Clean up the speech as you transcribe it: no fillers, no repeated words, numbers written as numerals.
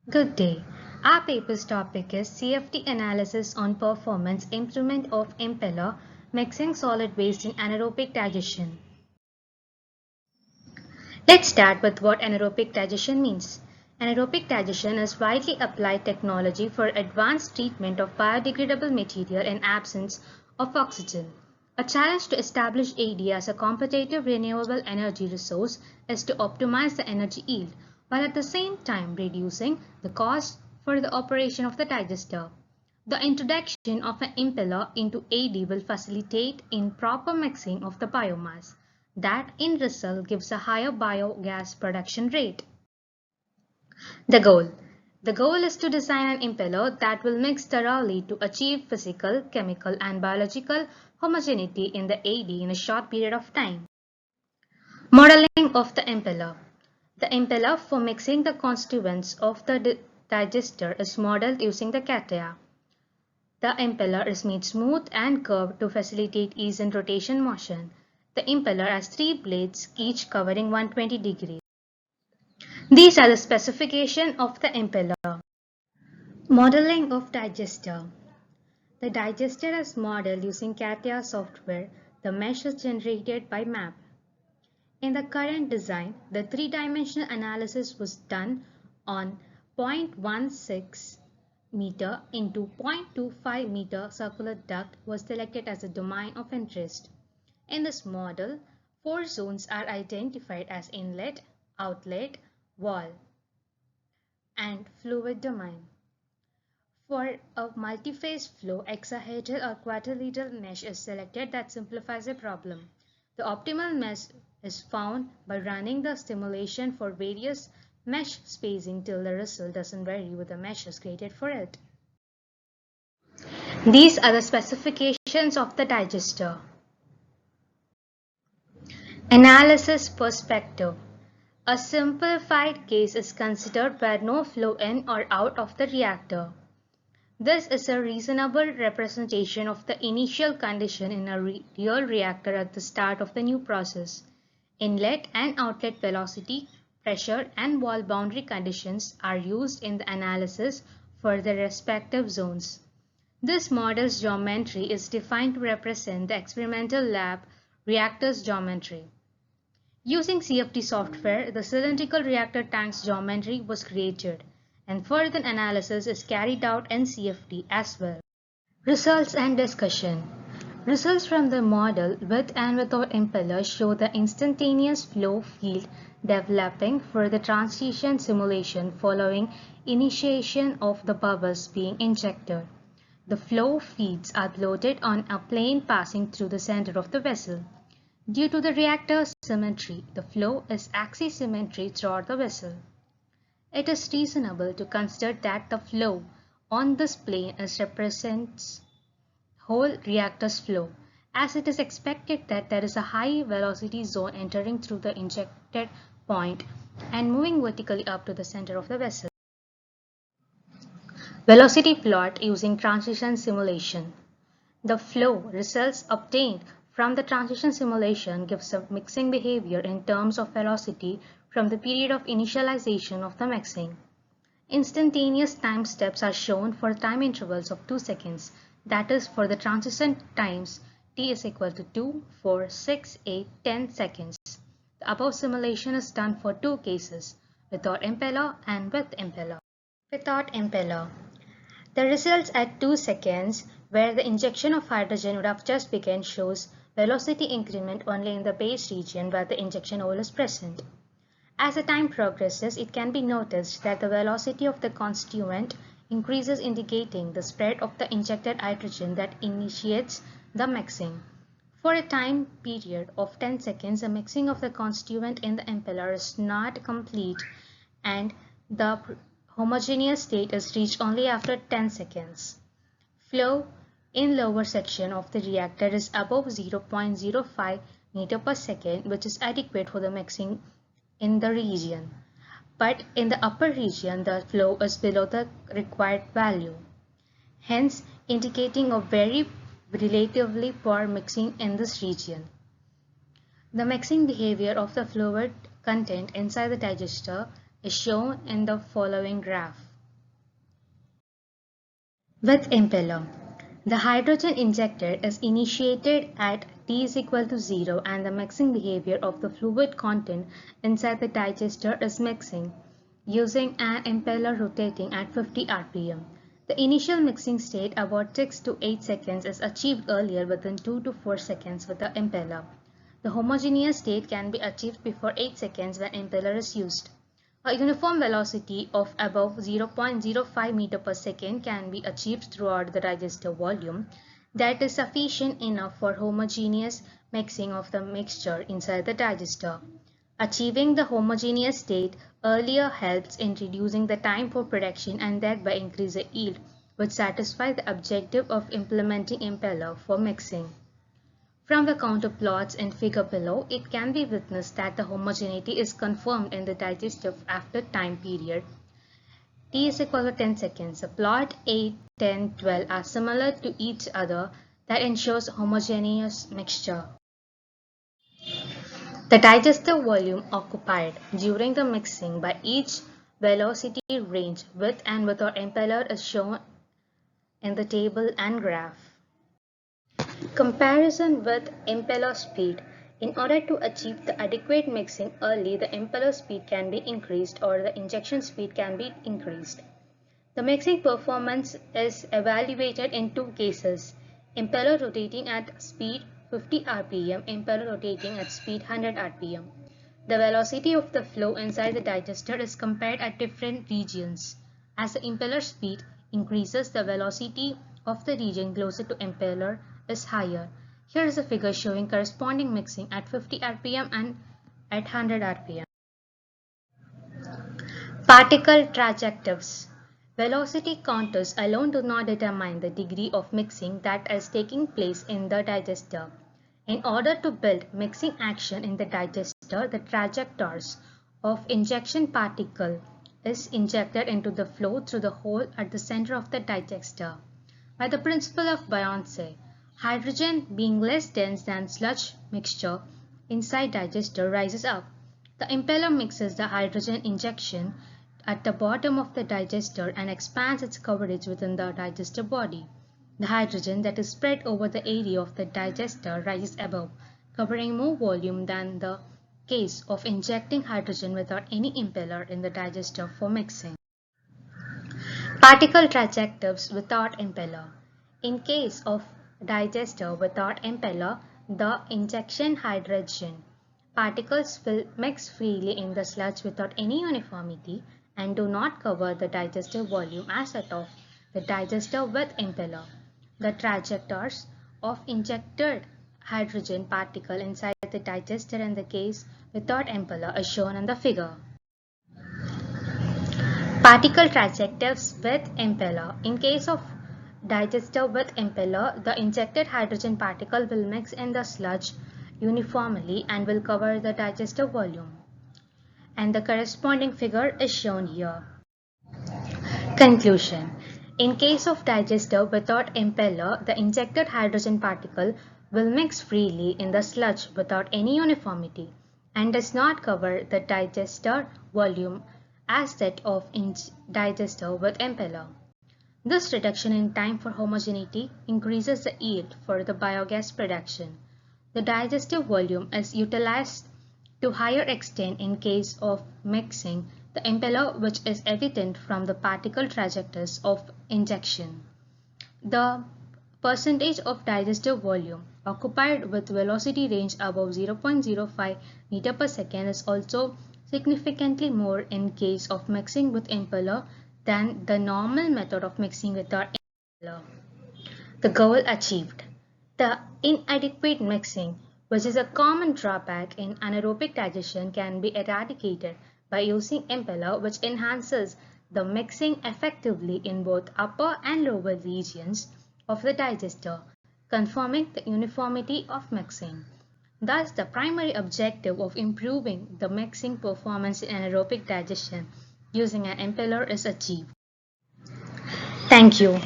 Good day. Our paper's topic is CFD analysis on performance improvement of impeller mixing solid waste in anaerobic digestion. Let's start with what anaerobic digestion means. Anaerobic digestion is widely applied technology for advanced treatment of biodegradable material in absence of oxygen. A challenge to establish AD as a competitive renewable energy resource is to optimize the energy yield, while at the same time reducing the cost for the operation of the digester. The introduction of an impeller into AD will facilitate improper mixing of the biomass. That in result gives a higher biogas production rate. The goal. The goal is to design an impeller that will mix thoroughly to achieve physical, chemical and biological homogeneity in the AD in a short period of time. Modeling of the impeller. The impeller for mixing the constituents of the digester is modeled using the CATIA. The impeller is made smooth and curved to facilitate ease in rotation motion. The impeller has 3 blades, each covering 120 degrees. These are the specifications of the impeller. Modeling of digester. The digester is modeled using CATIA software. The mesh is generated by MAP. In the current design, the three-dimensional analysis was done on 0.16 meter into 0.25 meter circular duct was selected as a domain of interest. In this model, 4 zones are identified as inlet, outlet, wall, and fluid domain. For a multi-phase flow, hexahedral or quadrilateral mesh is selected that simplifies the problem. The optimal mesh is found by running the simulation for various mesh spacing till the result doesn't vary with the meshes created for it. These are the specifications of the digester. Analysis perspective. A simplified case is considered where no flow in or out of the reactor. This is a reasonable representation of the initial condition in a real reactor at the start of the new process. Inlet and outlet velocity, pressure, and wall boundary conditions are used in the analysis for the respective zones. This model's geometry is defined to represent the experimental lab reactor's geometry. Using CFD software, the cylindrical reactor tank's geometry was created, and further analysis is carried out in CFD as well. Results and discussion. Results from the model with and without impeller show the instantaneous flow field developing for the transition simulation following initiation of the bubbles being injected. The flow fields are plotted on a plane passing through the center of the vessel. Due to the reactor's symmetry, the flow is axisymmetry throughout the vessel. It is reasonable to consider that the flow on this plane represents whole reactor's flow, as it is expected that there is a high velocity zone entering through the injected point and moving vertically up to the center of the vessel. Velocity plot using transition simulation. The flow results obtained from the transition simulation gives a mixing behavior in terms of velocity from the period of initialization of the mixing. Instantaneous time steps are shown for time intervals of 2 seconds, that is for the transition times t is equal to 2, 4, 6, 8, 10 seconds. The above simulation is done for 2 cases, without impeller and with impeller. Without impeller. The results at 2 seconds, where the injection of hydrogen would have just begun, shows velocity increment only in the base region where the injection hole is present. As the time progresses, it can be noticed that the velocity of the constituent increases, indicating the spread of the injected hydrogen that initiates the mixing. For a time period of 10 seconds, the mixing of the constituent in the impeller is not complete and the homogeneous state is reached only after 10 seconds. Flow in lower section of the reactor is above 0.05 meter per second, which is adequate for the mixing in the region. But in the upper region, the flow is below the required value, hence indicating a very relatively poor mixing in this region. The mixing behavior of the fluid content inside the digester is shown in the following graph. With impeller, the hydrogen injector is initiated at T is equal to 0 and the mixing behavior of the fluid content inside the digester is mixing using an impeller rotating at 50 rpm. The initial mixing state about 6 to 8 seconds is achieved earlier within 2 to 4 seconds with the impeller. The homogeneous state can be achieved before 8 seconds when impeller is used. A uniform velocity of above 0.05 meter per second can be achieved throughout the digester volume that is sufficient enough for homogeneous mixing of the mixture inside the digester. Achieving the homogeneous state earlier helps in reducing the time for production and thereby increase the yield, which satisfies the objective of implementing impeller for mixing. From the counter plots in figure below, it can be witnessed that the homogeneity is confirmed in the digester after time period t is equal to 10 seconds. The plot 8, 10, 12 are similar to each other that ensures homogeneous mixture. The digester volume occupied during the mixing by each velocity range with and without impeller is shown in the table and graph. Comparison with impeller speed. In order to achieve the adequate mixing early, the impeller speed can be increased or the injection speed can be increased. The mixing performance is evaluated in two cases: impeller rotating at speed 50 rpm, impeller rotating at speed 100 rpm. The velocity of the flow inside the digester is compared at different regions. As the impeller speed increases, the velocity of the region closer to impeller is higher. Here is a figure showing corresponding mixing at 50 rpm and at 100 rpm. Particle trajectories. Velocity counters alone do not determine the degree of mixing that is taking place in the digester. In order to build mixing action in the digester, the trajectories of injection particle is injected into the flow through the hole at the center of the digester. By the principle of buoyancy, hydrogen being less dense than sludge mixture inside digester rises up. The impeller mixes the hydrogen injection at the bottom of the digester and expands its coverage within the digester body. The hydrogen that is spread over the area of the digester rises above, covering more volume than the case of injecting hydrogen without any impeller in the digester for mixing. Particle trajectories without impeller. In case of digester without impeller, the injection hydrogen particles will mix freely in the sludge without any uniformity and do not cover the digester volume as that of the digester with impeller. The trajectories of injected hydrogen particle inside the digester in the case without impeller is shown in the figure. Particle trajectories with impeller. In case of digester with impeller, the injected hydrogen particle will mix in the sludge uniformly and will cover the digester volume. And the corresponding figure is shown here. Conclusion. In case of digester without impeller, the injected hydrogen particle will mix freely in the sludge without any uniformity and does not cover the digester volume as that of digester with impeller. This reduction in time for homogeneity increases the yield for the biogas production. The digester volume is utilized to higher extent in case of mixing the impeller, which is evident from the particle trajectories of injection. The percentage of digester volume occupied with velocity range above 0.05 meter per second is also significantly more in case of mixing with impeller than the normal method of mixing without impeller. The goal achieved. The inadequate mixing, which is a common drawback in anaerobic digestion, can be eradicated by using impeller, which enhances the mixing effectively in both upper and lower regions of the digester, confirming the uniformity of mixing. Thus, the primary objective of improving the mixing performance in anaerobic digestion using an impeller is achieved. Thank you.